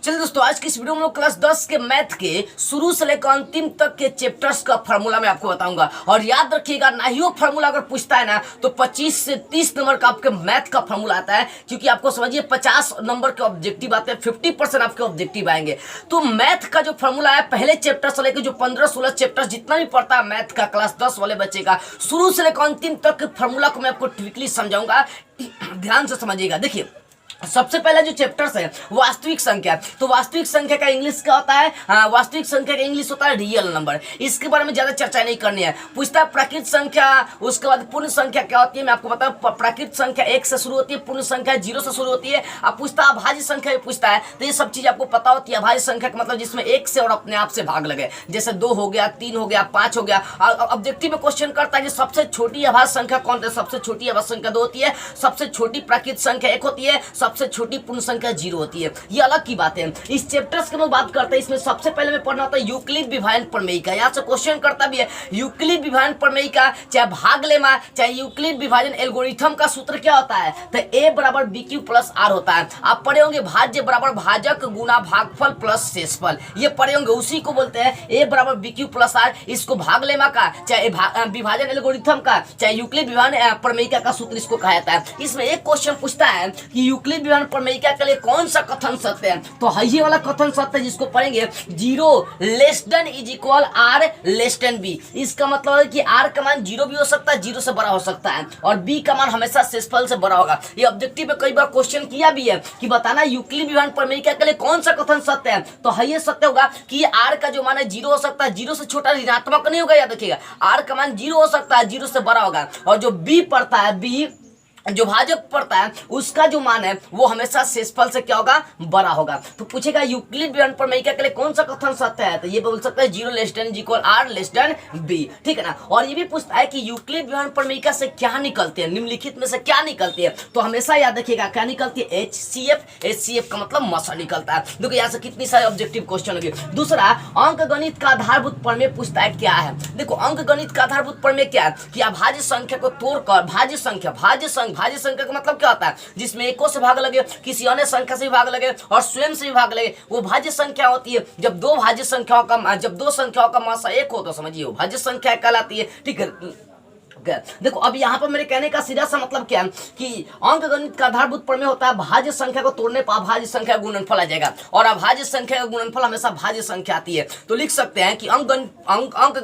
चलिए दोस्तों, आज की इस वीडियो में लोग क्लास 10 के मैथ के शुरू से लेकर अंतिम तक के चैप्टर्स का फार्मूला मैं आपको बताऊंगा। और याद रखिएगा, ना ही वो फार्मूला अगर पूछता है ना तो 25 से 30 नंबर का आपके मैथ का फार्मूला आता है, क्योंकि आपको समझिए 50 नंबर के ऑब्जेक्टिव आते हैं, 50% आपके ऑब्जेक्टिव आएंगे। तो मैथ का जो फार्मूला है, पहले चैप्टर से लेकर जो 15-16 चैप्टर जितना भी पढ़ता है मैथ का क्लास 10 वाले बच्चे का, शुरू से लेकर अंतिम तक के फार्मूला को मैं आपको ट्रिकली समझाऊंगा। ध्यान से समझिएगा। देखिए, सबसे पहला जो चैप्टर्स है वास्तविक संख्या। तो वास्तविक संख्या का इंग्लिश क्या होता है? वास्तविक संख्या का इंग्लिश होता है रियल नंबर। इसके बारे में ज्यादा चर्चा नहीं करनी है। पूछता है प्राकृत संख्या, उसके बाद पूर्ण संख्या क्या होती है, मैं आपको बताऊं। प्राकृत संख्या 1 से शुरू होती है, पूर्ण संख्या 0 से शुरू होती है। अब पूछता है अभाज्य संख्या भी पूछता है, तो ये सब चीज आपको पता होती है। अभाज्य संख्या का मतलब जिसमें 1 से और अपने आप से भाग लगे, जैसे 2 हो गया, 3 हो गया, 5 हो गया। ऑब्जेक्टिव में क्वेश्चन करता है कि सबसे छोटी अभाज्य संख्या कौन है। सबसे छोटी अभाज्य संख्या 2 होती है, सबसे छोटी प्राकृत संख्या 1 होती है, सबसे छोटी पूर्ण संख्या 0 होती है। ये अलग की बात है। इस चैप्टर्स की हम बात करते हैं, इसमें सबसे पहले में पढ़ना होता है यूक्लिड विभाजन प्रमेय का। यहाँ से क्वेश्चन करता भी है यूक्लिड विभाजन प्रमेय का, चाहे भाग लेमा, चाहे यूक्लिड विभाजन एल्गोरिथम का सूत्र क्या होता है, तो a बराबर bq प्लस r होता है। आप पढ़े होंगे भाज्य बराबर भाजक गुना भागफल प्लस शेषफल, ये पढ़े होंगे। उसी को बोलते हैं a बराबर bq प्लस r। इसको भाग लेमा का, चाहे विभाजन एल्गोरिथम का, चाहे यूक्लिड विभाजन प्रमेय का सूत्र इसको कहा जाता है। इसमें एक क्वेश्चन पूछता है कि यूक्लिड विभाजन प्रमेय के लिए कौन सा कथन सत्य है, तो ये वाला कथन सत्य है जिसको पढ़ेंगे 0 less than is equal r less than b। इसका मतलब है कि r का मान 0 भी हो सकता है, 0 से बड़ा हो सकता है, और b का मान हमेशा शेषफल से बड़ा होगा। ये ऑब्जेक्टिव में कई बार क्वेश्चन किया भी है कि बताना यूक्लिड विभाजन प्रमेय के लिए कौन सा कथन सत्य है। तो ये सत्य होगा कि r का जो मान है 0 हो सकता है, 0 से छोटा ऋणात्मक नहीं होगा। याद रखिएगा, r का मान 0 हो सकता है, 0 से बड़ा होगा। और जो b पड़ता है, b जो भाजक पड़ता है, उसका जो मान है वो हमेशा शेषफल से क्या होगा, बड़ा होगा। तो पूछेगा यूक्लिड विभाजन प्रमेय के लिए कौन सा कथन सत्य है, तो ये बोल सकता है 0 less than equal r less than b, ठीक है ना। और ये भी पूछता है कि यूक्लिड विभाजन प्रमेय से क्या निकलते हैं, निम्नलिखित में से क्या निकलती है। तो हमेशा याद रखिएगा क्या निकलती है, HCF। HCF का मतलब मसा निकलता है। देखो यहाँ से कितनी सारे ऑब्जेक्टिव क्वेश्चन होंगे। दूसरा, अंक गणित का आधारभूत प्रमेय पूछता है क्या है। देखो, अंक गणित का आधारभूत प्रमेय क्या है कि अभाज्य संख्या को तोड़कर भाज्य संख्या का मतलब क्या होता है, जिसमें एको से भाग लगे, किसी अन्य संख्या से भी भाग लगे और स्वयं से भी भाग लगे, वो भाज्य संख्या होती है। जब दो संख्याओं का मासा 1 हो तो समझिए वो भाज्य संख्या कहलाती है, ठीक है। देखो, अब यहाँ पर मेरे कहने का सीधा सा मतलब क्या है कि अंक गणित का आधारभूत प्रमेय होता है भाज्य संख्या को तोड़ने पर अभाज्य संख्या का गुणनफल आ जाएगा, और अभाज्य संख्या का गुणनफल हमेशा भाज्य संख्या आती है। तो लिख सकते हैं कि अंक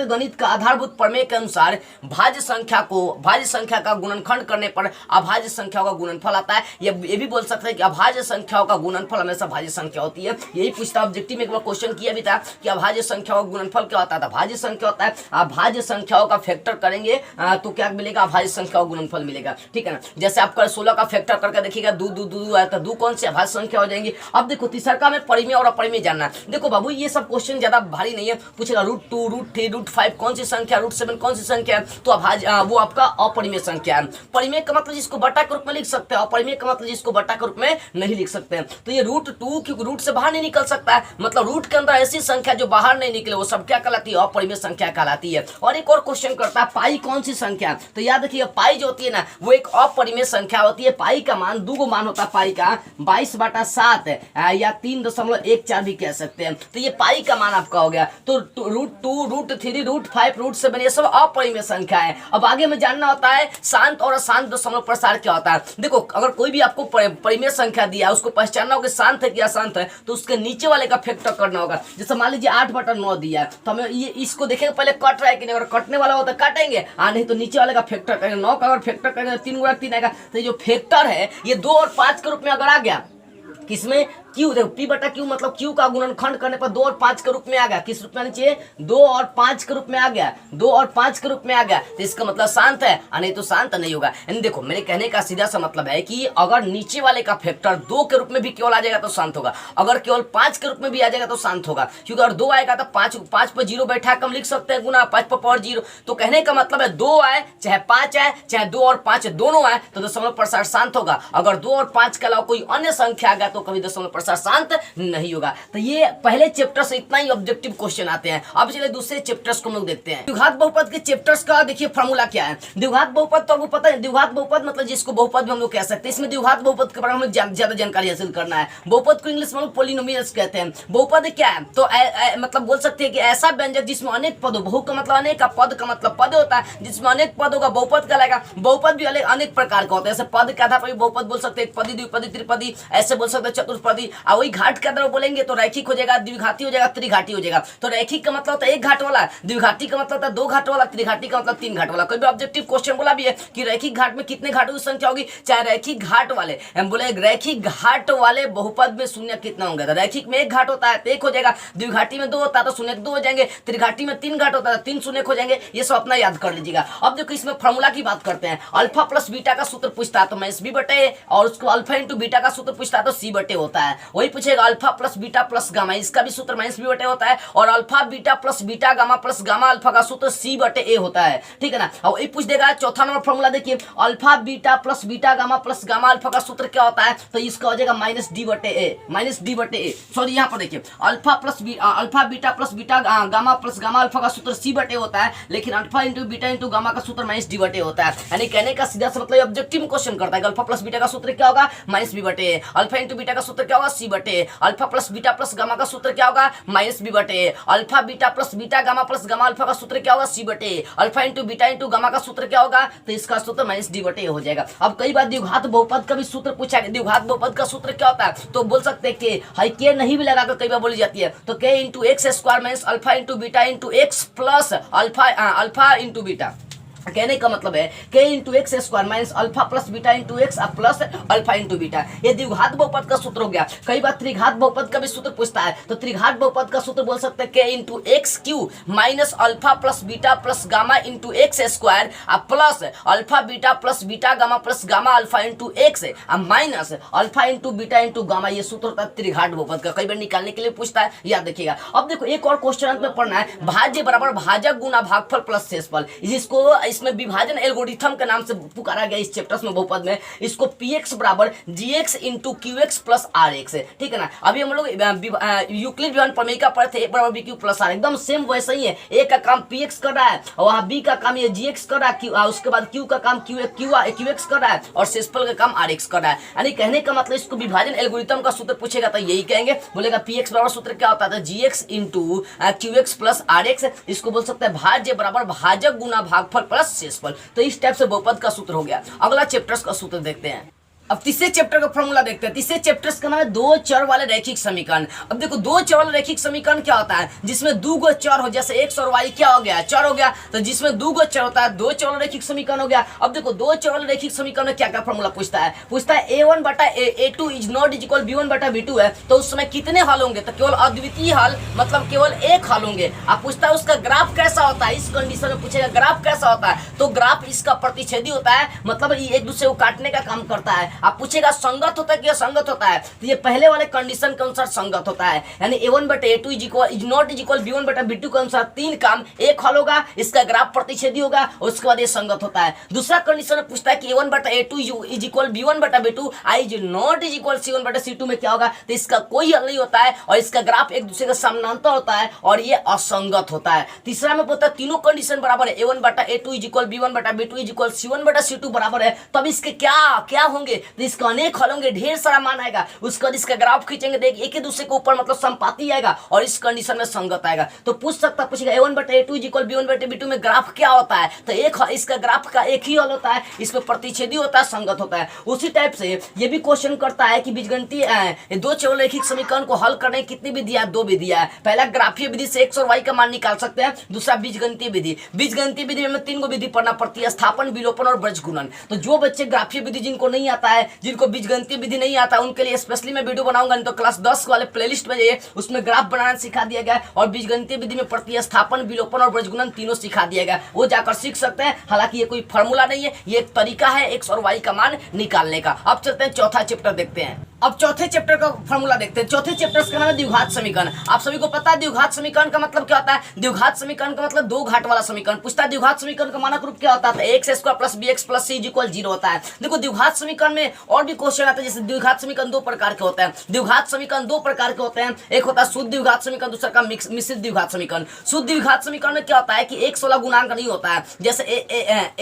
गणित का आधारभूत प्रमेय के अनुसार भाज्य संख्या का गुणनखंड करने पर अभाज्य संख्याओं का गुणनफल आता है। ये भी बोल सकते हैं कि अभाज्य संख्याओं का गुणनफल हमेशा भाज्य संख्या होती है। यही पूछता ऑब्जेक्टिव में एक बार क्वेश्चन किया भी था कि अभाज्य संख्याओं का गुणनफल क्या होता है। भाज्य संख्या होता है, आप भाज्य संख्याओं का फैक्टर करेंगे तो क्या मिलेगा, भाज्य संख्याओं का गुणनफल मिलेगा, ठीक है ना। जैसे आप 16 का फैक्टर करके देखिएगा, 2 आया तो 2 कौन सी अभाज्य संख्या हो जाएंगी। अब देखो, तीसरा में परिमेय और अपरिमेय जानना। देखो बाबू, ये सब क्वेश्चन ज्यादा भारी नहीं है। पूछेगा √2, √3, √5 कौन सी संख्या, √7 कौन सी संख्या है, तो वो आपका अपरिमेय संख्या है। परिमेय का मतलब जिसको बटा के रूप में लिख सकते हैं, अपरिमेय का मतलब जिसको बटा के रूप में नहीं लिख सकते हैं। तो ये √2 क्योंकि रूट से बाहर नहीं निकल सकता है, मतलब रूट के अंदर ऐसी संख्या जो बाहर नहीं निकले वो सब क्या कहलाती है, अपरिमेय संख्या कहलाती है। और एक और क्वेश्चन करता है पाई कौन सी संख्या, तो याद रखिए पाई जो होती है ना वो एक अपरिमेय संख्या होती है। पाई का मान 2 मान होता है, पाई का 22/7 या 3.14 भी कह सकते हैं। तो ये पाई का मान आपका हो गया। तो √2, √3, √5, √7 ये सब अपरिमेय संख्या है। अब आगे में जानना होता है शांत और अशांत दशमलव प्रसार क्या होता है। देखो, अगर कोई भी आपको परिमेय संख्या दिया है, उसको पहचानना होगा शांत है कि अशांत है, तो उसके नीचे वाले का फैक्टर करना होगा। जैसे मान लीजिए 8/9 दिया है, तो हमें ये इसको देखेंगे पहले कट रहा है कि नहीं, अगर कटने वाला हो तो काटेंगे, नहीं तो नीचे वाले का फैक्टर करेंगे। 9 का अगर फैक्टर करेंगे 3 गुणा 3 आएगा। तो जो फैक्टर है ये 2 और 5 के रूप में अगर आ गया, किसमें, क्यू, देखो P/Q मतलब क्यू का गुणनखंड करने पर 2 और 5 के रूप में आ गया। किस रूप में आना चाहिए, 2 और 5 के रूप में आ गया, 2 और 5 के रूप में आ गया, तो इसका मतलब शांत है, नहीं तो शांत नहीं होगा। देखो, मेरे कहने का सीधा सा मतलब है कि अगर नीचे वाले का फैक्टर 2 के रूप में भी केवल आ जाएगा तो शांत होगा, अगर केवल 5 के रूप में भी आ जाएगा तो शांत होगा। क्योंकि अगर 2 आएगा तो 5 पर 0 बैठा हम लिख सकते हैं गुना 5 पर पावर 0। तो कहने का मतलब है 2 आए चाहे 5 आए, चाहे 2 और 5 दोनों आए, तो दशमलव प्रसार शांत होगा। अगर 2 और 5 के अलावा कोई अन्य संख्या आ गया तो कभी दशमलव सा शांत नहीं होगा। तो ये पहले चैप्टर से इतना ही ऑब्जेक्टिव क्वेश्चन आते हैं। अब चलिए दूसरे चैप्टर्स को हम लोग देखते हैं। द्विघात बहुपद के चैप्टर्स का देखिए फॉर्मूला क्या है। द्विघात बहुपद तो आपको पता है, द्विघात बहुपद मतलब जिसको बहुपद भी हम लोग कह सकते हैं। इसमें द्विघात बहुपद के बारे में ज्यादा जानकारी हासिल करना है। बहुपद को इंग्लिश में लोग पॉलिनोमियल्स कहते हैं। बहुपद क्या है तो मतलब बोल सकते हैं कि ऐसा व्यंजक जिसमें अनेक पद हो। बहु का मतलब अनेक, का पद का मतलब पद होता है, जिसमें अनेक पद होगा बहुपद कहलाएगा। बहुपद भी अनेक प्रकार का होता है। जैसे पद के आधार पर बहुपद बोल सकते हैं, पदी, द्विपदी, त्रिपदी, ऐसे बोल सकते हैं चतुष्पदी। और वही घाट के आधार बोलेंगे तो रैखिक हो जाएगा, द्विघाती हो जाएगा, त्रिघाटी हो जाएगा। तो रैखिक का मतलब होता है एक घाट वाला, द्विघाटी का मतलब होता है दो घाट वाला, त्रिघाटी का मतलब तीन घाट वाला। कोई भी ऑब्जेक्टिव क्वेश्चन बोला भी है कि रैखिक घाट में कितने घाटों की संख्या होगी, चाहे रैखिक घाट वाले हम बोले रैखिक घाट वाले बहुपद में शून्य कितना होंगे। तो रैखिक में एक घाट होता है तो एक हो जाएगा, द्विघाटी में दो होता है तो शून्य दो हो जाएंगे, त्रिघाटी में तीन घाट होता है तो तीन शून्य हो जाएंगे। ये सब अपना याद कर लीजिएगा। अब देखो इसमें फॉर्मूला की बात करते हैं। अल्फा प्लस बीटा का सूत्र पूछता है तो माइनस बी बटे, और उसको अल्फा इंटू बीटा का सूत्र पूछता है तो सी बटे होता है। वही पूछेगा alpha plus beta plus gamma, इसका भी सूत्र माइनस बी बटे होता है। और alpha beta plus beta gamma plus gamma alpha का सूत्र सी बटे ए होता है। ठीक है ना। और वही पूछ देगा चौथा नंबर फॉर्मूला देखिए, alpha beta plus beta gamma plus gamma alpha का सूत्र क्या होता है तो इसका हो जाएगा माइनस डी बटे ए, माइनस डी बटे ए। सॉरी यहाँ पर देखिए alpha beta plus beta gamma plus gamma alpha का सूत्र सी बटे होता है, लेकिन alpha into beta into gamma का सूत्र माइनस डी बटे होता है। यानी कहने का सीधा सा मतलब ऑब्जेक्टिव क्वेश्चन करता है अल्फा प्लस बीटा का सूत्र क्या होगा माइनस बी बटे, अल्फा इंटू बीटा का सूत्र क्या होगा सी बटे, alpha plus beta plus gamma का सूत्र क्या होगा माइनस बी बटे, alpha beta plus beta gamma plus gamma alpha का सूत्र क्या होगा सी बटे, alpha into beta into gamma का सूत्र क्या होगा तो इसका सूत्र माइनस डी बटे हो जाएगा। अब कई बार द्विघात बहुपद का भी सूत्र पूछा गया, द्विघात बहुपद का सूत्र क्या होता है तो बोल सकते हैं कि हाई के नहीं भी लगाकर कई बार बोली जाती है तो के into x square minus alpha into beta into x plus alpha into beta. कहने का मतलब है के into x square minus alpha plus beta into x plus alpha into beta. ये द्विघात बहुपद का सूत्र हो गया। कई बार त्रिघात बहुपद का भी सूत्र पूछता है तो त्रिघात बहुपद का सूत्र बोल सकते हैं के into x Q minus alpha plus beta plus gamma into x square plus alpha beta plus beta gamma plus gamma alpha into x minus alpha into beta into gamma. ये सूत्र होता है त्रिघात बहुपद का, कई बार निकालने के लिए पूछता है, याद देखिएगा। अब देखो एक और क्वेश्चन अंत में पढ़ना है, भाज्य बराबर भाजक गुना भागफल प्लस शेषफल। जिसको इसमें विभाजन एल्गोरिथम के नाम से पुकारा गया इस चैप्टर्स में बहुपद में। इसको px बराबर gx into qx plus rx है। ठीक है ना। अभी हम लोग यूक्लिड विभाजन प्रमेय पढ़े थे, a बराबर bq प्लस r, एकदम सेम वैसा ही है। a का काम px कर रहा है और वहाँ b का काम ये gx कर रहा है, उसके बाद q का काम qx कर रहा है और शेषफल का काम rx कर रहा है। यानी कहने का मतलब इसको विभाजन एल्गोरिथम का सूत्र पूछेगा तो यही कहेंगे, बोलेगा px बराबर सूत्र क्या होता है gx into qx plus rx। इसको बोल सकते हैं भाज्य बराबर भाजक गुना भागफल प्लस शेषफल। तो इस टाइप से बहुपद का सूत्र हो गया। अगला चैप्टर्स का सूत्र देखते हैं। अब तीसरे चैप्टर का फॉर्मूला देखते हैं। तीसरे चैप्टर्स का नाम है दो चर वाले रैखिक समीकरण। अब देखो दो चर वाले रैखिक समीकरण क्या होता है जिसमें दो गो चर हो, जैसे एक्स और वाई क्या हो गया चर हो गया, तो जिसमें दो गो चर होता है दो चर वाला रैखिक समीकरण हो गया। अब देखो दो चर वाले रैखिक समीकरण में क्या क्या फॉर्मूला पूछता है a1 बटा a2 is not is equal b1 बटा b2 है तो उस समय कितने हल होंगे तो केवल अद्वितीय हल, मतलब केवल एक हल होंगे। आप पूछता है उसका ग्राफ कैसा होता है, इस कंडीशन में पूछेगा ग्राफ कैसा होता है तो ग्राफ इसका प्रतिच्छेदी होता है, मतलब एक दूसरे को काटने का काम करता है। आप पूछेगा संगत होता है कि असंगत होता है तो ये पहले वाले कंडीशन के अनुसार संगत होता है। यानी a1 बटे a2 is not is equal b1 बटा b2 के अनुसार तीन काम एक हल होगा, इसका ग्राफ प्रतिच्छेदी होगा और उसके बाद ये संगत होता है। दूसरा कंडीशन में पूछता है कि a1 बटा a2 इज इक्वल b1 बटा b2 I is not is equal c1 बटा c2 में क्या होगा तो इसका कोई हल नहीं होता है और इसका ग्राफ एक दूसरे का समानांतर होता है और ये असंगत होता है। तीसरा में बोलता है तीनों कंडीशन बराबर है, a1 बटा a2 इज इक्वल b1 बटा b2 इज इक्वल c1 बटा c2 बराबर है, तब इसके क्या होंगे तो इसका अनेक हल होंगे, ढेर सारा मान आएगा। उसके बाद इसका ग्राफ खींचेंगे देख एक ही दूसरे के ऊपर मतलब संपाती आएगा और इस कंडीशन में संगत आएगा। तो पूछेगा a1 बटा a2 इज इक्वल b1 बटा b2 में ग्राफ क्या होता है तो एक इसका ग्राफ का एक ही हल होता है, इसमें प्रतिच्छेदी होता है, संगत होता है। उसी टाइप से ये भी क्वेश्चन करता है कि बीजगणितीय दो चर रैखिक समीकरण को हल करने कितनी विधि है, दो विधि है। पहला ग्राफीय विधि से x और y का मान निकाल सकते हैं, दूसरा बीजगणितीय विधि। बीजगणितीय विधि में तीन गो विधि पढ़ना पड़ती है, स्थापन, विलोपन और ब्रजगुणन। तो जो बच्चे ग्राफीय विधि जिनको नहीं आता है, जिनको बीजगणितीय विधि नहीं आता, उनके लिए स्पेशली मैं वीडियो बनाऊंगा, नहीं तो क्लास 10 वाले प्लेलिस्ट में जाइए, उसमें ग्राफ बनाना सिखा दिया गया और बीजगणितीय विधि में प्रतिस्थापन, विलोपन और ब्रजगुणन तीनों सिखा दिया गया, वो जाकर सीख सकते हैं। हालांकि ये कोई फॉर्मूला नहीं है, ये एक तरीका है एक्स और वाई का मान निकालने का। अब चलते हैं चौथा चैप्टर देखते हैं। अब चौथे चैप्टर का फॉर्मूला देखते हैं। चौथे चैप्टर का नाम है द्विघात समीकरण। आप सभी को पता है द्विघात समीकरण का मतलब क्या होता है। द्विघात समीकरण का मतलब दो घाट वाला समीकरण पूछता है। द्विघात समीकरण का मानक रूप क्या होता है, X square plus B X plus C equal 0 होता है। देखो द्विघात समीकरण में और भी क्वेश्चन आता है, जैसे द्विघात समीकरण दो प्रकार के होते हैं। द्विघात समीकरण दो प्रकार के होते हैं, एक होता है शुद्ध द्विघात समीकरण, दूसरा का मिश्रित द्विघात समीकरण। शुद्ध द्विघात समीकरण में क्या होता है कि एक 16 गुणांक नहीं होता है, जैसे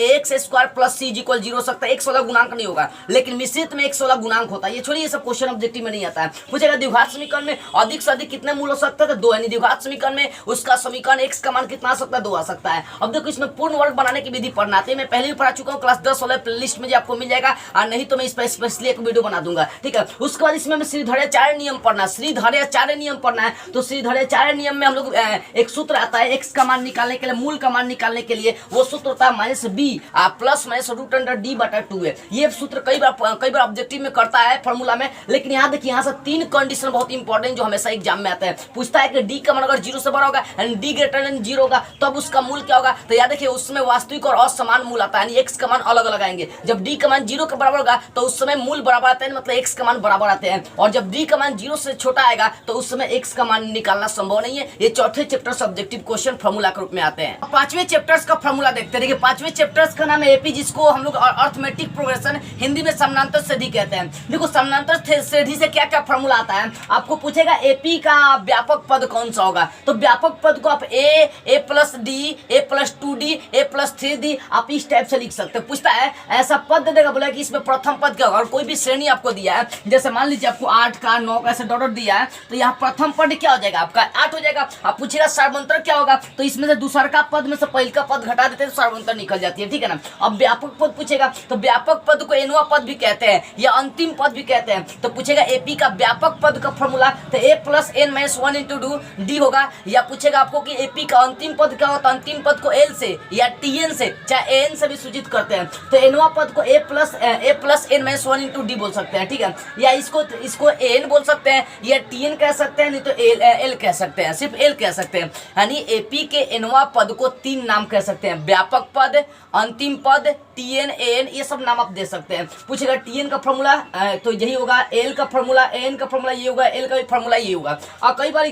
x square plus C equal 0 हो सकता है, एक 16 गुणांक नहीं होगा, लेकिन मिश्रित में एक 16 गुणांक होता है। ये छोड़िए, ये सब क्वेश्चन ऑब्जेक्टिव में नहीं आता है। पूछेगा द्विघात समीकरण में अधिक से अधिक कितने मूल हो सकता है, तो 2, यानी द्विघात समीकरण में उसका समीकरण x का मान कितना आ सकता है, 2 आ सकता है। अब देखो इसमें पूर्ण वर्ग बनाने की विधि पढ़ना आती है, मैं पहले भी पढ़ा चुका हूँ, क्लास 10 वाले प्लेलिस्ट में आपको मिल जाएगा, और नहीं तो मैं इस पर स्पेशली एक वीडियो बना दूंगा, ठीक है। उसके बाद इसमें श्रीधराचार्य नियम पढ़ना, श्रीधराचार्य नियम पढ़ना है। तो श्रीधराचार्य नियम में हम लोग एक सूत्र आता है x का मान निकालने के लिए, मूल का मान निकालने के लिए, वो सूत्र होता है -b प्लस -√d/2 है। ये सूत्र कई बार ऑब्जेक्टिव में करता है फॉर्मूला में, लेकिन यहाँ देखिए, यहाँ से 3 कंडीशन बहुत इंपॉर्टेंट जो हमेशा एग्जाम में आता है। पूछता है कि डी का मान अगर 0 से बड़ा होगा यानी डी ग्रेटर देन 0 होगा, तब उसका मूल क्या होगा। तो याद देखिए, उसमें वास्तविक और असमान मूल आता है, यानी एक्स का मान अलग अलग आएंगे। जब डी का मान 0 के बराबर होगा तो उस समय मूल बराबर आते हैं, मतलब एक्स का मान बराबर आते हैं। और जब डी का मान 0 से छोटा आएगा तो उस समय एक्स का मान निकालना संभव नहीं है। ये चौथे चैप्टर से ऑब्जेक्टिव क्वेश्चन फॉर्मूला के रूप में आते हैं। पांचवें चैप्टर्स का फॉर्मूला देखते हैं। देखिए पांचवें चैप्टर्स का नाम है एपी, जिसको हम लोग अर्थमेटिक प्रोग्रेशन हिंदी में समानांतर श्रेणी कहते हैं। देखो समानांतर श्रेणी से क्या क्या फॉर्मूला आता है, आपको पूछेगा एपी का व्यापक पद कौन सा होगा। तो व्यापक पद को आप ए प्लस डी, ए प्लस 2d, ए प्लस 3d आप इस टाइप से लिख सकते हैं। पूछता है ऐसा पद दे देगा, बोला कि इसमें प्रथम पद क्या होगा। और कोई भी श्रेणी आपको दिया है, जैसे मान लीजिए आपको 8 का 9 का ऐसे डॉट दिया है, तो यहाँ प्रथम पद क्या हो जाएगा आपका 8 हो जाएगा। आप पूछेगा सार्वंतर क्या होगा, तो इसमें से दूसरा का पद में से पहले का पद घटा देते हैं तो सार्वंतर निकल जाती है, ठीक है ना। अब व्यापक पद पूछेगा, तो व्यापक पद को एनवा पद भी कहते हैं या अंतिम पद भी कहते हैं। तो पूछेगा एपी का व्यापक पद का फॉर्मूला, तो a plus n minus 1 into D होगा। या पूछेगा आपको कि एपी का अंतिम पद क्या होता है, अंतिम पद को l से या tn से चाहे an से भी सूचित करते हैं। तो एनवा पद को a plus n minus 1 into D बोल सकते हैं, ठीक है। या इसको n बोल सकते हैं या tn कह सकते हैं, नहीं तो l कह सकते हैं, सिर्फ l कह सकते हैं। यानी एपी के एनवा पद को 3 नाम कह सकते हैं, व्यापक पद, अंतिम पद, tn an, ये सब नाम आप दे सकते हैं। पूछेगा tn का फॉर्मूला तो यही होगा, l का फॉर्मूला, an का फॉर्मूला ये होगा, l का भी फॉर्मूला ये होगा। और कई बार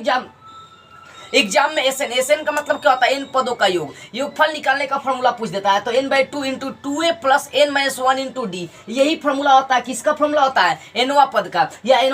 एग्जाम में एसएन का मतलब क्या होता है, एन पदों का योगफल निकालने का फॉर्मूला पूछ देता है। तो n/2 into 2a plus n minus 1 into D, यही फॉर्मूला होता है। किसका फॉर्मूला होता है, एनवा पद का, या एन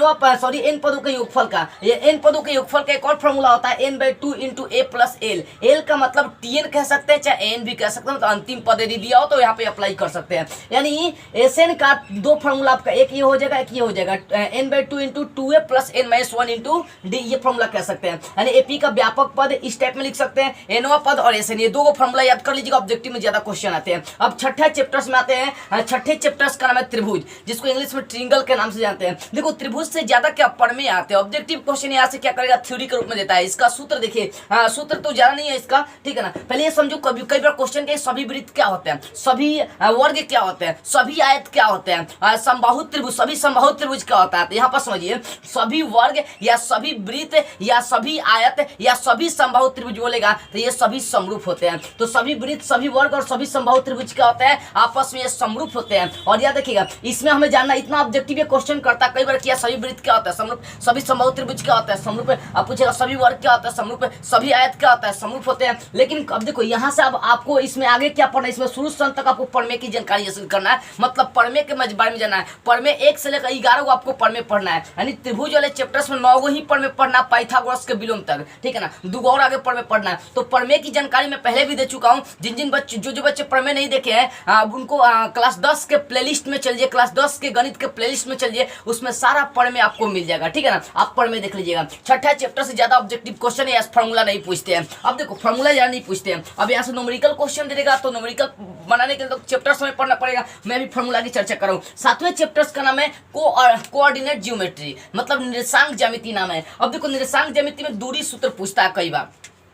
पदों के योगफल का। ये एन पदों के योगफल का एक और फॉर्मूला होता है n/2 into a plus l का मतलब tn कह सकते हैं चाहे n भी कह सकते हैं। तो अंतिम पद यदि दिया हो तो यहाँ पे अप्लाई कर सकते हैं। यानी एसएन का 2 फॉर्मूला आपका, एक ये हो जाएगा, एक ये हो जाएगा, n/2 into 2a plus n minus 1 into D, ये फॉर्मूला कह सकते हैं। यानी एपी का व्यापक पद इस टाइप में लिख सकते हैं, एनवा पद और एसएन, ये 2 फॉर्मूला याद कर लीजिएगा, ऑब्जेक्टिव में ज्यादा क्वेश्चन आते हैं। अब छठे चैप्टर्स में आते हैं। छठे चैप्टर्स का नाम है त्रिभुज, जिसको इंग्लिश में ट्रिंगल के नाम से जानते हैं। देखो त्रिभुज से ज्यादा क्या प्रमेय आते हैं, ऑब्जेक्टिव क्वेश्चन यहाँ से क्या करेगा, थ्योरी के रूप में देता है। इसका सूत्र देखिए, सूत्र तो ज्यादा नहीं है इसका, ठीक है ना। पहले ये समझो, कई बार क्वेश्चन के सभी वृत्त क्या होते हैं, सभी वर्ग क्या होते हैं, सभी आयत क्या होते हैं, समबाहु त्रिभुज, सभी समबाहु त्रिभुज क्या होता है। तो यहाँ पर समझिए, सभी वर्ग या सभी वृत्त या सभी आयत या सभी समबाहु त्रिभुज बोलेगा तो ये सभी समरूप होते हैं। तो सभी वृत्त, सभी वर्ग और सभी समबाहु त्रिभुज क्या होते हैं, आपस में ये समरूप होते हैं। और याद रखिएगा, इसमें हमें जानना, इतना ऑब्जेक्टिव क्वेश्चन करता है कई बार किया, सभी वृत्त क्या होता है, समरूप, सभी समबाहु त्रिभुज क्या होता है, समरूप। अब पूछेगा सभी वर्ग क्या होता है, समरूप, सभी आयत क्या होता है, समरूप होते हैं। लेकिन अब देखो यहाँ से अब आपको इसमें आगे क्या पढ़ना है, इसमें शुरू से अंत तक आपको प्रमेय की जानकारी हासिल करना है, मतलब प्रमेय के बारे में जानना है। प्रमेय 1 से लेकर 11 को आपको प्रमेय पढ़ना है, यानी त्रिभुज वाले चैप्टर्स में 9 ही प्रमेय पढ़ना, पाइथागोरस के विलोम तक, ठीक है ना। 2 और आगे प्रमेय पढ़ना है। तो प्रमेय की जानकारी मैं पहले भी दे चुका हूँ। जिन बच्चे जो बच्चे प्रमेय नहीं देखे हैं उनको क्लास 10 के प्लेलिस्ट में चलिए, क्लास 10 के गणित के प्लेलिस्ट में चलिए, उसमें सारा प्रमेय आपको मिल जाएगा, ठीक है ना। आप प्रमेय देख लीजिएगा। छठा चैप्टर से ज्यादा ऑब्जेक्टिव क्वेश्चन है, फॉर्मूला नहीं पूछते हैं। अब देखो फॉर्मूला ज्यादा नहीं पूछते हैं। अब यहाँ से न्यूमेरिकल क्वेश्चन देगा, तो न्यूमेरिकल बनाने के लिए तो चैप्टर्स में पढ़ना पड़ेगा। मैं भी फॉर्मूला की चर्चा करूँ। 7वें चैप्टर्स का नाम है कोऑर्डिनेट ज्योमेट्री, मतलब निर्देशांक ज्यामिति नाम है। अब देखो निर्देशांक ज्यामिति में दूरी सूत्र पूछता है कई बार,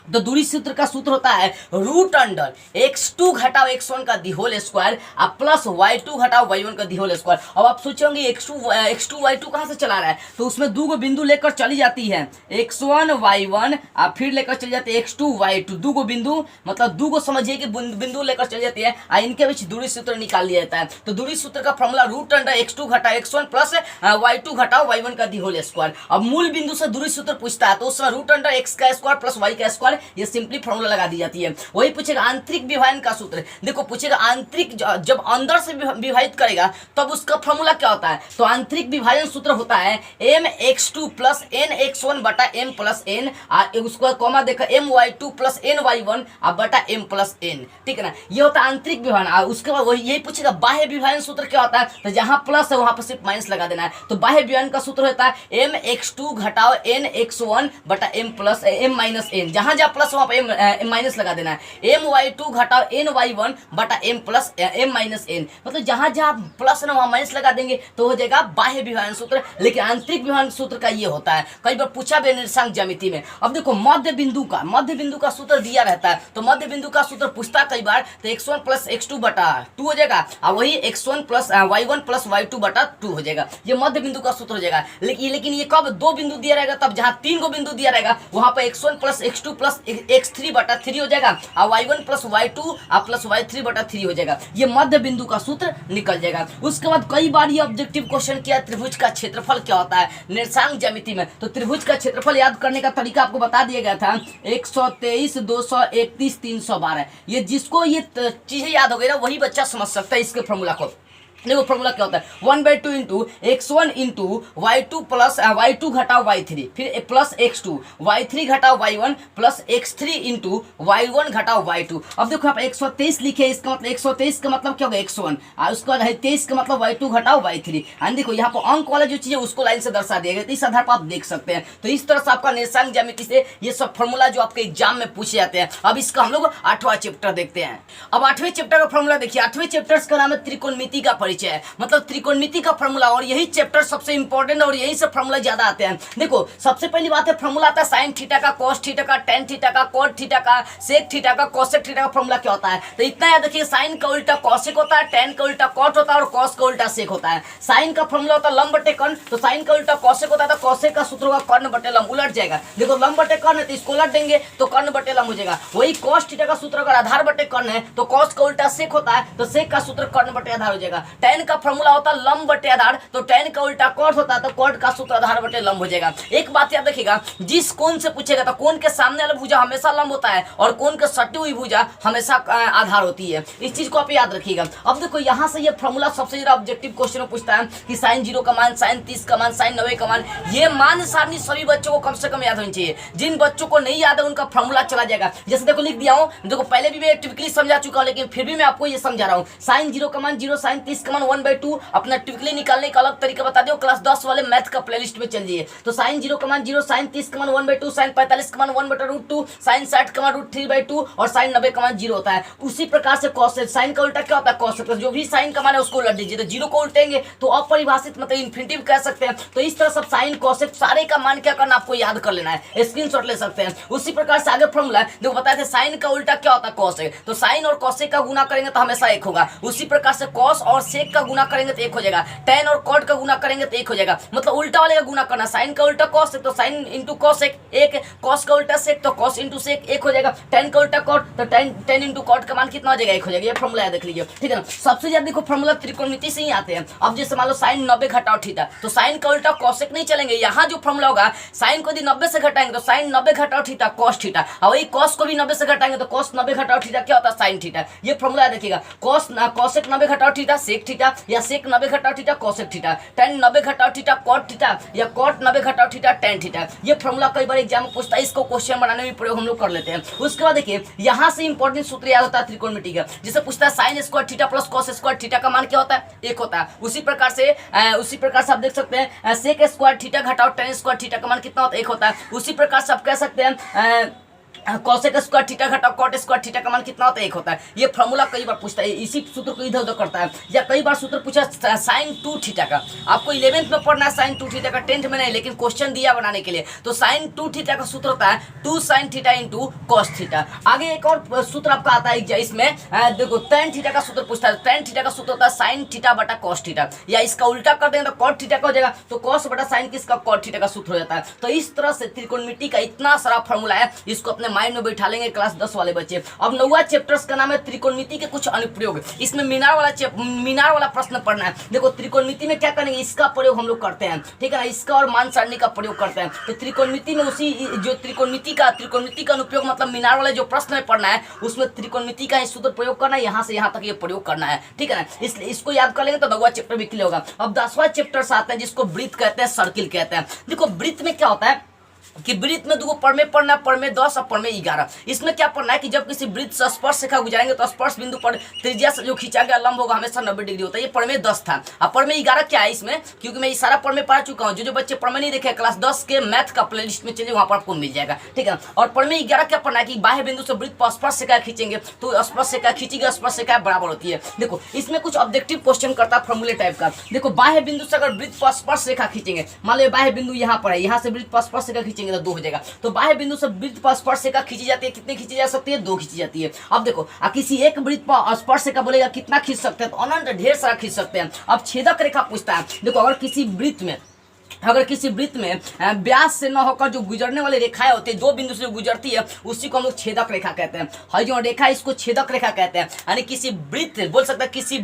तो दूरी सूत्र का सूत्र होता है रूट अंडर x2 घटाओ x1 का the whole square plus y2 घटाओ y1 का दी होल स्क्वायर। अब आप सोचेंगे x2 y2 कहाँ से चला रहा है, तो उसमें दो गो बिंदु लेकर चली जाती है x1 y1, आप फिर लेकर चली जाती है x2 y2, दो गो बिंदु मतलब दो गो समझिए कि बिंदु लेकर चली जाती है, इनके बीच दूरी सूत्र निकाल लिया जाता है। तो दूरी सूत्र का फॉर्मूला रूट अंडर x2 घटाओ x1 प्लस y2 घटाओ y1 का दी होल स्क्वायर। अब मूल बिंदु से दूरी सूत्र पूछता है तो उसमें रूट अंडर x का स्क्वायर प्लस y का स्क्वायर, ये सिंपली फॉर्मूला लगा दी जाती है। वही पूछेगा आंतरिक विभाजन का सूत्र, देखो पूछेगा आंतरिक जब अंदर से विभाजित करेगा तब उसका फॉर्मूला क्या होता है, तो आंतरिक विभाजन सूत्र होता है mx2 प्लस nx1 बटा m प्लस n, उसको कॉमा देखा my2 प्लस ny1 बटा m प्लस n, ठीक है ना, ये होता है आंतरिक विभाजन। उसके बाद वही यही पूछेगा बाह्य विभाजन सूत्र क्या होता है, तो जहां प्लस है वहां पर सिर्फ माइनस लगा देना है। तो बाह्य विभाजन का सूत्र होता है mx2 घटाओ nx1 बटा m plus m minus n, जहां जहां प्लस वहां पर m माइनस लगा देना है। my2 घटाओ ny1 बटा m plus m minus n, मतलब जहां जहां प्लस है ना वहां माइनस लगा देंगे तो हो जाएगा बाह्य विभाजन सूत्र। लेकिन आंतरिक विभाजन सूत्र का ये होता है, कई बार पूछा भी निर्देशांक ज्यामिति में। अब देखो मध्य बिंदु का सूत्र दिया रहता है, तो मध्य बिंदु का सूत्र पूछता कई बार, तो x1 प्लस x2 बटा 2 हो जाएगा और वही x1 plus y1 plus y2 बटा 2 हो जाएगा, ये मध्य बिंदु का सूत्र हो जाएगा। लेकिन ये कब दो बिंदु दिया रहेगा, तब जहां तीन गो बिंदु दिया रहेगा वहां पर x1 plus x2 plus x3 बटा 3 हो जाएगा और y1 plus y2 plus y3 बटा 3 हो जाएगा, ये मध्य बिंदु का सूत्र निकल जाएगा। उसके बाद कई बार ये ऑब्जेक्टिव क्वेश्चन किया त्रिभुज का क्षेत्रफल क्या होता है निर्देशांक ज्यामिति में, तो त्रिभुज का क्षेत्रफल याद करने का तरीका आपको बता दिया गया था 123 231 312, ये जिसको ये चीजें याद हो गई ना वही बच्चा समझ सकता है इसके फॉर्मूला को। देखो फॉर्मूला क्या होता है 1/2 into x1 into y2 plus y2 घटाओ y3 फिर प्लस x2 y3 घटाओ y1 plus x3 into y1 घटाओ y2। अब देखो आप 123 लिखे, इसका मतलब 123 का मतलब क्या होगा x1 और उसके बाद 23 का मतलब y2 घटाओ y3। देखो यहाँ पर अंक वाला जो चीज है उसको लाइन से दर्शा दिया गया, तो इस आधार पर आप देख सकते हैं। तो इस तरह से आपका निर्देशांक ज्यामिति से ये सब फॉर्मूला जो आपके एग्जाम में पूछे जाते हैं। अब इसका हम लोग 8वां चैप्टर देखते हैं। अब 8वें चैप्टर का फॉर्मूला देखिए, 8वें चैप्टर का नाम है त्रिकोणमिति का परिचय, मतलब त्रिकोणमिति का फॉर्मूला, और यही चैप्टर सबसे इंपॉर्टेंट और यही से फॉर्मूला ज्यादा आते हैं। देखो सबसे पहली बात है फॉर्मूला आता है साइन थीटा का, कॉस थीटा का, टेन थीटा का, कॉट थीटा का, सेक थीटा का, कोसेक थीटा का फॉर्मूला क्या होता है, तो इतना याद रखिए साइन का उल्टा कॉसेक होता है, टेन का उल्टा कॉट होता है और कॉस का उल्टा सेक होता है। साइन का फॉर्मूला होता है लंब बटे कर्ण, तो साइन का उल्टा कॉसेक होता है, तो कॉसेक का सूत्र होगा कर्ण बटे लंब, उलट जाएगा। देखो लंब बटे कर्ण है तो इसको उलट देंगे तो कर्ण बटे लंब हो जाएगा। वही कॉस थीटा का सूत्र अगर आधार बटे कर्ण है तो कॉस का उल्टा सेक होता है, तो सेक का सूत्र कर्ण बटे आधार हो जाएगा। टेन का फॉर्मूला होता है लंब बटे आधार, तो टेन का उल्टा कॉट होता है, तो कॉट का सूत्र आधार बटे लंब हो जाएगा। एक बात याद रखिएगा, जिस कोण से पूछेगा तो कोण के सामने वाला भुजा हमेशा लंब होता है और कोण के सटी हुई भुजा हमेशा आधार होती है, इस चीज को आप याद रखिएगा। अब देखो यहाँ से ये फॉर्मूला सबसे ज्यादा ऑब्जेक्टिव क्वेश्चन में पूछता है कि साइन 0 का मान, साइन 30 का मान, साइन 90 का मान, ये मान सारणी सभी बच्चों को कम से कम याद होनी चाहिए। जिन बच्चों को नहीं याद है उनका फॉर्मूला चला जाएगा। जैसे देखो लिख दिया हूँ, देखो पहले भी मैं टिपिकली समझा चुका हूँ लेकिन फिर भी मैं आपको ये समझा रहा हूँ। साइन 0 का मान 0, साइन 30 का मान 1/2, अपना टिपिकली निकालने का अलग तरीका बता दियो, क्लास 10 वाले मैथ का प्लेलिस्ट में चल जाइए। तो साइन 0 का मान 0, साइन 30 का मान 1/2, साइन 45 का मान 1/√2, साइन 60 का मान √3/2 और साइन 90 का मान 0 होता है। उसी प्रकार से कॉसेक, साइन का उल्टा क्या होता है कॉसेक, जो भी साइन का मान है उसको उलट दीजिए, तो 0 को उल्टेंगे तो अपरिभाषित मतलब इन्फिनिटिव कह सकते हैं। तो इस तरह सब साइन कॉसेक सारे का मान क्या करना आपको याद कर लेना है, स्क्रीनशॉट ले सकते हैं। उसी प्रकार से आगे फॉर्मूला देखो बताए थे साइन का उल्टा क्या होता है कॉसेक, तो साइन और कॉसेक का गुना करेंगे तो हमेशा 1 होगा। उसी प्रकार से कॉस और सेक का गुना करेंगे तो 1 हो जाएगा, टेन और कॉट का गुना करेंगे तो 1 हो जाएगा, मतलब उल्टा वाले का गुना करना, साइन का उल्टा कॉस तो साइन इंटू कॉस 1, कॉस का उल्टा सेक तो कॉस इंटू सेक 1 हो जाएगा, टेन का उल्टा कॉट तो टेन इंटू कॉट का मान कितना हो जाएगा 1 हो जाएगा। ये फॉर्मूला याद रख लीजिए, ठीक है ना। सबसे ज्यादा देखो फॉर्मूला त्रिकोणमिति से ही आते हैं। अब जैसे मान लो साइन 90 घटाओ थीटा, तो साइन का उल्टा कॉसेक नहीं चलेंगे, यहाँ जो फॉर्मूला होगा साइन को यदि 90 से घटाएंगे तो साइन 90 घटाओ थीटा कॉस थीटा, और वही कॉस को भी 90 से घटाएंगे तो कॉस 90 घटाओ थीटा क्या होता है साइन थीटा। ये फॉर्मूला याद रखिएगा, कॉसेक 90 घटाओ थीटा सेक थीटा, या सेक 90 घटाओ थीटा कॉसेक थीटा, टेन 90 घटाओ थीटा कॉट थीटा, या कॉट 90 घटाओ थीटा टेन थीटा। ये फॉर्मूला कई बार एग्जाम में पूछता है, इसको क्वेश्चन बनाने में प्रयोग हम लोग कर लेते हैं। उसके बाद देखिए यहाँ से इंपॉर्टेंट सूत्र याद होता है त्रिकोणमिति का, जिसे पूछता है sine square theta plus cos square theta का मान क्या होता है 1 होता है। उसी प्रकार से आप देख सकते हैं सेक स्क्वायर थीटा घटाओ टेन स्क्वायर थीटा का मान कितना होता है 1 होता है। उसी प्रकार से आप कह सकते हैं कॉसेक स्क्वायर थीटा घटा कॉट स्क्वायर थीटा का मान कितना होता है? 1 होता है। ये फॉर्मूला कई बार पूछता है, इसी सूत्र को इधर उधर करता है। या कई बार सूत्र पूछा साइन 2 थीटा का, आपको 11th में पढ़ना है साइन 2 थीटा का, 10th में नहीं, लेकिन क्वेश्चन दिया बनाने के लिए। तो साइन 2 थीटा का सूत्र होता है 2 sine theta into cos theta. आगे एक और सूत्र आपका आता है इसमें, देखो tan थीटा का सूत्र पूछता है। tan थीटा का सूत्र होता है साइन थीटा बटा कॉस थीटा, या इसका उल्टा कर देंगे तो कॉट थीटा का हो जाएगा, तो कॉस बटा साइन किसका? कॉट थीटा का सूत्र हो जाता है। तो इस तरह से त्रिकोणमिति का इतना सारा फॉर्मूला है, इसको अपने माइंड में बैठा लेंगे क्लास 10 वाले बच्चे। अब 9वां चैप्टर्स का नाम है त्रिकोणमिति के कुछ अनुप्रयोग। इसमें मीनार वाला प्रश्न पढ़ना है। देखो त्रिकोणमिति में क्या करेंगे, इसका प्रयोग हम लोग करते हैं, ठीक है ना, इसका और मान सारणी का प्रयोग करते हैं। तो त्रिकोणमिति में उसी जो त्रिकोणमिति का अनुप्रयोग मतलब मीनार वाला जो प्रश्न में पढ़ना है, उसमें त्रिकोणमिति का सूत्र प्रयोग करना है, यहाँ से यहाँ तक ये प्रयोग करना है, ठीक है ना। इसलिए इसको याद कर लेंगे तो 9वां चैप्टर भी क्लियर होगा। अब 10वां चैप्टर आता है जिसको वृत्त कहते हैं, सर्किल कहते हैं। देखो वृत्त में क्या होता है कि वृत्त में 2 परमे पढ़ना है, परमे 10 और परमे 11। इसमें क्या पढ़ना है कि जब किसी वृत्त से स्पर्श रेखा गुजारेंगे तो स्पर्श बिंदु पर त्रिज्या से जो खींचा गया लंब होगा हमेशा 90 डिग्री होता है। ये परमे 10 था। अब परमे 11 क्या है इसमें, क्योंकि मैं ये सारा परमे पढ़ चुका हूँ। जो बच्चे परमे नहीं देखे क्लास 10 के मैथ का प्लेलिस्ट में चलिए, वहां पर आपको मिल जाएगा, ठीक है। और परमे 11 क्या पढ़ना है कि बाह्य बिंदु से वृत्त पर स्पर्श रेखा खींचेंगे तो स्पर्श रेखा खींचेगी, स्पर्श रेखा बराबर होती है। देखो इसमें कुछ ऑब्जेक्टिव क्वेश्चन करता है फॉर्मूले टाइप का। देखो बाह्य बिंदु से अगर वृत्त पर स्पर्श रेखा खींचेंगे, मान लो बाह्य बिंदु यहाँ पर है, यहाँ से वृत्त पर स्पर्श रेखा खींचेंगे तो 2 हो जाएगा। तो बाह्य बिंदु से वृत्त पर स्पर्श रेखा खींची जाती है, कितनी खींची जा सकती है? 2 खींची जाती है। अब देखो किसी एक वृत्त पर स्पर्श रेखा बोलेगा कितना खींच सकते हैं, तो अनंत ढेर सारा खींच सकते हैं। अब छेदक रेखा पूछता है। देखो अगर किसी वृत्त में व्यास से न होकर जो गुजरने वाली रेखाएं होती है, 2 बिंदु से गुजरती है, उसी को हम लोग छेदक रेखा कहते हैं। हर जो रेखा इसको छेदक रेखा कहते हैं। यानी किसी वृत्त बोल सकता है, किसी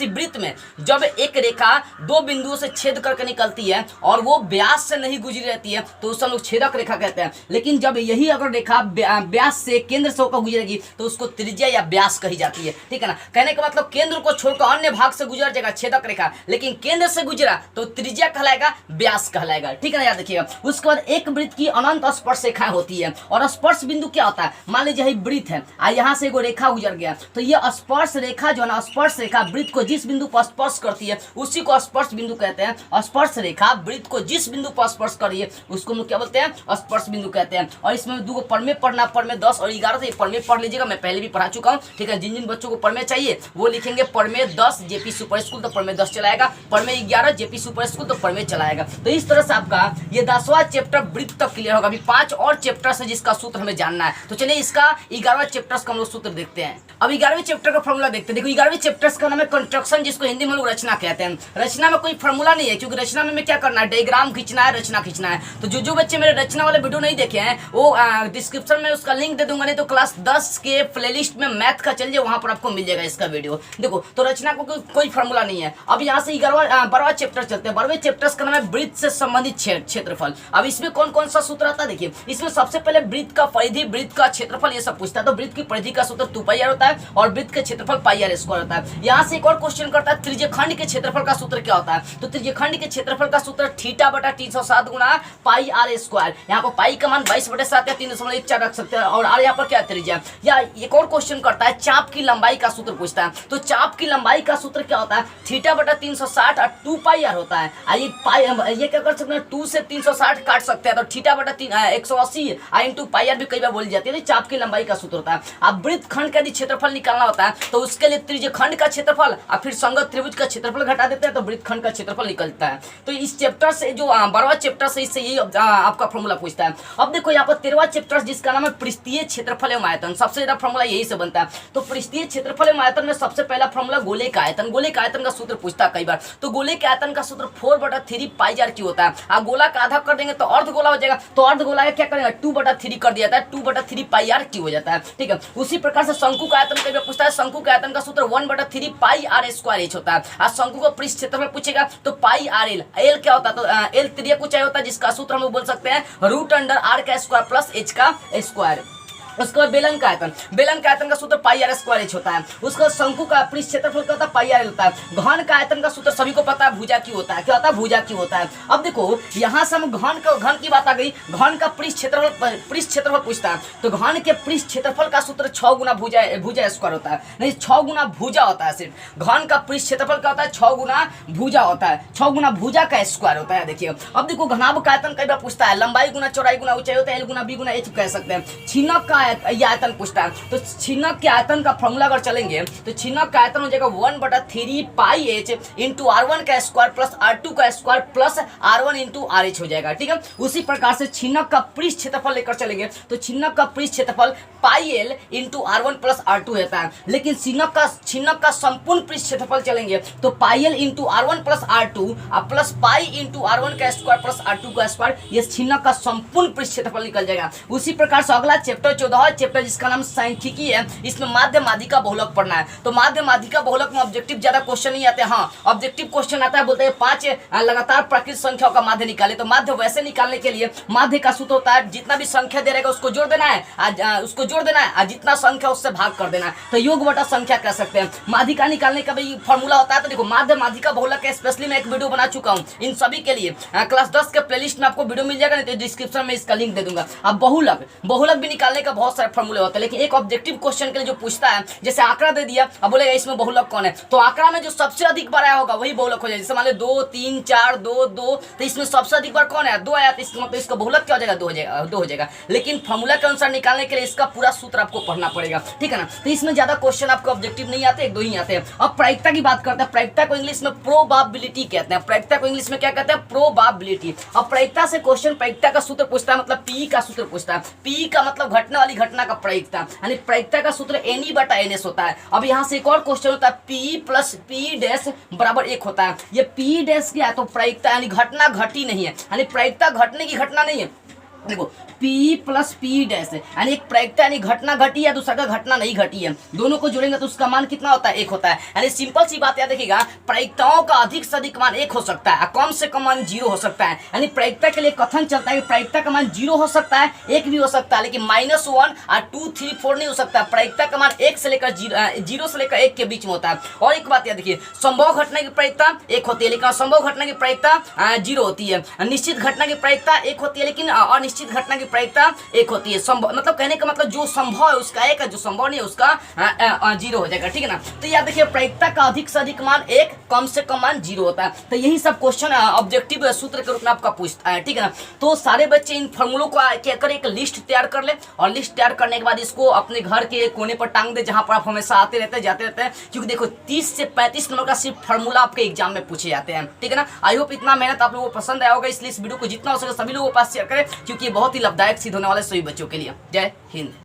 वृत्त में जब एक रेखा 2 बिंदुओं से छेद करके निकलती है और वो व्यास से नहीं गुजरी रहती है तो उसे हम लोग छेदक रेखा कहते हैं। लेकिन जब यही अगर रेखा व्यास से केंद्र से होकर गुजरेगी तो उसको त्रिज्या या व्यास कही जाती है, ठीक है ना। कहने का मतलब केंद्र को छोड़कर अन्य भाग से गुजर जाएगा छेदक रेखा, लेकिन केंद्र से गुजरा तो त्रिज्या कहलाएगा, व्यास कहलाएगा, ठीक है ना। याद रखिएगा। उसके बाद एक वृत्त की अनंत स्पर्श रेखाएं होती है, और स्पर्श बिंदु क्या होता है, मान लीजिए यही वृत्त है, यहाँ से एगो रेखा गुजर गया, तो ये स्पर्श रेखा जो है ना, स्पर्श रेखा वृत्त को जिस बिंदु पर स्पर्श करती है उसी को स्पर्श बिंदु कहते हैं। स्पर्श रेखा वृत्त को जिस बिंदु पर स्पर्श कर रही है उसको हम लोग क्या बोलते हैं? स्पर्श बिंदु कहते हैं। और इसमें 2 परमे पढ़ना, परमे 10 और 11 से परमे पढ़ लीजिएगा, मैं पहले भी पढ़ा चुका हूँ, ठीक है। जिन बच्चों को परमे चाहिए वो लिखेंगे परमे 10 जेपी सुपर स्कूल, तो परमे 10 चलाएगा, परमे 11 जेपी सुपर स्कूल, तो परमे चलाएगा। तो इस तरह से आपका ये 10वां चैप्टर वृत्त तक क्लियर होगा। अभी 5 और चैप्टर्स है जिसका सूत्र हमें जानना है। तो चलिए इसका 11वां चैप्टर्स का हम लोग सूत्र देखते हैं। अब 11वें चैप्टर का फॉर्मूला देखते हैं। देखो 11वें चैप्टर्स का नाम है कंस्ट्रक्शन, जिसको हिंदी में लोग रचना कहते हैं। रचना में कोई फॉर्मूला नहीं है, क्योंकि रचना में क्या करना है, डायग्राम खींचना है, रचना खींचना है। तो जो बच्चे मेरे रचना वाले वीडियो नहीं देखे हैं वो डिस्क्रिप्शन में उसका लिंक दे दूंगा, नहीं तो क्लास 10 के प्लेलिस्ट में मैथ का चलिए, वहां पर आपको मिल जाएगा इसका वीडियो। देखो तो रचना को कोई फॉर्मूला नहीं है। अब यहाँ से 12वां चैप्टर चलते हैं। 12वें चैप्टर्स का नाम है वृत्त से संबंधित क्षेत्रफल। अब इसमें कौन कौन सा सूत्र आता है देखिए। इसमें सबसे पहले वृत्त का परिधि, वृत्त का क्षेत्रफल, ये सब पूछता है। तो वृत्त की परिधि का सूत्र 2πr होता है और वृत्त के क्षेत्रफल πr² होता है। यहाँ से एक और क्वेश्चन करता है, त्रिज्यखंड के क्षेत्रफल का सूत्र क्या होता है। तो त्रिज्यखंड के क्षेत्रफल का सूत्र θ/307 गुणा πr²। यहाँ पर पाई का मान 22/7 या 3.14 रख सकते हैं, और r यहाँ पर क्या त्रिज्या। या एक और क्वेश्चन करता है, चाप की लंबाई का सूत्र पूछता है। तो चाप की लंबाई का सूत्र क्या होता है, θ/360 और 2πr होता है। ये क्या कर सकते हैं, 2 से 360 काट सकते हैं, तो θ/180 इंटू πr भी कई बार बोली जाती है। तो चाप की लंबाई का सूत्र होता है। अब वृत्त खंड का यदि क्षेत्रफल निकालना होता है तो उसके लिए त्रिज्यखंड का क्षेत्रफल और फिर संगत त्रिभुज का क्षेत्रफल घटा देते हैं, तो वृत्त खंड का क्षेत्रफल निकलता है। तो इस चैप्टर से जो 12वां चैप्टर से इससे यही आपका फॉर्मूला पूछता है। अब देखो यहाँ पर 13वां चैप्टर जिसका नाम है पृष्ठीय क्षेत्रफल एवं आयतन, सबसे ज्यादा फॉर्मूला यही से बनता है। तो पृष्ठीय क्षेत्रफल एवं आयतन में सबसे पहला फॉर्मूला गोले का आयतन। गोले का आयतन का सूत्र पूछता है कई बार। तो गोले के आयतन का सूत्र 4/3 πr³ होता है। आप गोला का आधा कर देंगे तो अर्धगोला हो जाएगा, तो अर्धगोला का क्या करेंगे, 2/3 कर दिया जाता है, 2/3 πr³ हो जाता है, ठीक है। उसी प्रकार से शंकु का आयतन कई बार पूछता है। शंकु का आयतन का सूत्र 1/3 πr² होता है। आज शंकु का पृष्ठ क्षेत्रफल पूछेगा तो πrl, एल क्या होता है, तो एल त्रिज्या ऊंचाई होता है, जिसका सूत्र हम लोग बोल सकते हैं √r² + h²। उसके बाद बेलन का आयतन, बेलन का आयतन का सूत्र पाई आर स्क्वायर एच होता है। उसका शंकु का पृष्ठ क्षेत्रफल क्या होता है, पाई आर होता है। घन का आयतन का सूत्र सभी को पता है, भुजा की होता है। क्या होता है, भुजा की होता है। अब देखो यहाँ से हम घन की बात आ गई, घन का पृष्ठ क्षेत्रफल पूछता है, तो घन के पृष्ठ क्षेत्रफल का सूत्र 6 गुना भुजा स्क्वायर होता है, नहीं 6 गुना भुजा होता है। सिर्फ घन का पृष्ठ क्षेत्रफल क्या होता है, 6 गुना भुजा होता है, 6 गुना भुजा का स्क्वायर होता है। देखिए अब देखो घनाभ का आयतन कई बार पूछता है, लंबाई गुना चौड़ाई गुना ऊंचाई होता है, एल गुना बी गुना एच कह सकते हैं। छिन्नक का आयतन पूछता है, तो छिन्नक के आयतन का फॉर्मूला अगर चलेंगे तो छिन्नक का आयतन हो जाएगा 1/3 पाई एच इंटू R1 का स्क्वायर प्लस R2 का square plus R1 into RH हो जाएगा। ठीक है, उसी प्रकार से छिन्नक का पृष्ठ क्षेत्रफल लेकर चलेंगे तो छिन्नक का पृष्ठ क्षेत्रफल pi L into R1 plus R2 रहता है। लेकिन छिन्नक का संपूर्ण पृष्ठ क्षेत्रफल चलेंगे तो pi L into R1 plus R2 और प्लस पाई इंटू R1 का स्क्वायर प्लस R2 का स्क्वायर, ये छिन्नक का संपूर्ण पृष्ठ क्षेत्रफल निकल जाएगा। उसी प्रकार से अगला चैप्टर 14 चैप्टर जिसका नाम सांख्यिकी है, इसमें माध्य माध्यिका बहुलक पढ़ना है। तो माध्य माध्यिका बहुलक में ऑब्जेक्टिव ज्यादा क्वेश्चन नहीं आते। हाँ ऑब्जेक्टिव क्वेश्चन आता है, बोलते हैं 5 लगातार प्राकृत संख्याओं का माध्य निकाले। तो माध्य वैसे निकालने के लिए माध्य का सूत्र होता है, जितना भी संख्या दे रहेगा उसको जोड़ देना है, उसको जोड़ देना है, जितना संख्या उससे भाग कर देना है, तो योग बटा संख्या कह सकते हैं। माध्यिका निकालने का भी फॉर्मूला होता है। तो देखो माध्य माध्यिका बहुलक के स्पेशली मैं एक वीडियो बना चुका हूँ इन सभी के लिए, क्लास 10 के प्लेलिस्ट में आपको वीडियो मिल जाएगा, नहीं तो डिस्क्रिप्शन में इसका लिंक दे दूंगा। अब बहुलक भी निकालने का बहुत सारे फॉर्मूले होते हैं, लेकिन एक ऑब्जेक्टिव क्वेश्चन के लिए जो पूछता है, जैसे आंकड़ा दे दिया, अब बोलेगा इसमें बहुलक कौन है, तो आंकड़ा में जो सबसे अधिक बार आया होगा वही बहुलक हो जाएगा। जैसे मान लो 2 3 4 2 2, तो इसमें सबसे अधिक बार कौन है, 2 आया, तो इसका मतलब इसका बहुलक क्या हो जाएगा, 2 हो जाएगा। लेकिन फॉर्मूला के अनुसार निकालने के लिए इसका पूरा सूत्र आपको पढ़ना पड़ेगा। ठीक है ना, तो इसमें ज्यादा क्वेश्चन आपको ऑब्जेक्टिव नहीं आते, 1-2 ही आते हैं। अब प्रायिकता की बात करते हैं। प्रायिकता को इंग्लिश में प्रोबेबिलिटी कहते हैं। प्रायिकता को इंग्लिश में क्या कहते हैं, प्रोबेबिलिटी। अब प्रायिकता से क्वेश्चन प्रायिकता का सूत्र पूछता है, मतलब पी का सूत्र पूछता है। पी का मतलब घटने वाली घटना का प्रायिकता, यानी प्रायिकता का सूत्र NE/NS होता है। अब यहाँ से एक और क्वेश्चन होता है, P प्लस P डैश बराबर 1 होता है। ये P डैश क्या है, तो प्रायिकता यानी घटना घटी नहीं है, यानी प्रायिकता घटने की घटना नहीं है। देखो P प्लस P डैश यानी एक प्रायिकता यानी घटना घटी है, दूसरा का घटना नहीं घटी है, दोनों को जोड़ेंगे तो उसका मान कितना होता है, 1 होता है। यानी सिंपल सी बात याद रखिएगा, प्रायिकताओं का अधिक से अधिक मान 1 हो सकता है, कम से कम मान 0 हो सकता है। यानी प्रायिकता के लिए कथन चलता है कि प्रायिकता का मान 0 हो सकता है, 1 भी हो सकता है, लेकिन -1 और 2 3 4 नहीं हो सकता। प्रायिकता का मान 1 से लेकर 0 से लेकर 1 के बीच में होता है। और एक बात याद रखिए, संभव घटना की प्रायिकता 1 होती है, लेकिन असंभव घटना की प्रायिकता 0 होती है। निश्चित घटना की प्रायिकता 1 होती है, लेकिन अनिश्चित घटना की प्रायिकता 1 होती है। संभव मतलब कहने का मतलब जो संभव है उसका 1 है, जो संभव नहीं है उसका 0 हो जाएगा। ठीक है ना, तो याद देखिए प्रायिकता का अधिक से अधिक मान 1, कम से कम मान 0 होता है। तो यही सब क्वेश्चन ऑब्जेक्टिव सूत्र के रूप में आपका पूछता है। ठीक है ना, तो सारे बच्चे इन फॉर्मूलों को कहकर एक लिस्ट तैयार कर ले, और लिस्ट तैयार करने के बाद इसको अपने घर के कोने पर टांग दे, जहां पर आप हमेशा आते रहते हैं जाते रहते हैं। क्योंकि देखो 30 से 35 नंबर का सिर्फ फॉर्मूला आपके एग्जाम में पूछे जाते हैं। ठीक है ना, आई होप इतना मेहनत आप लोगों को पसंद आया होगा, इसलिए इस वीडियो को जितना हो सके सभी लोगों के पास शेयर करें, क्योंकि ये बहुत ही लाभदायक सिद्ध होने वाले सभी बच्चों के लिए। जय हिंद।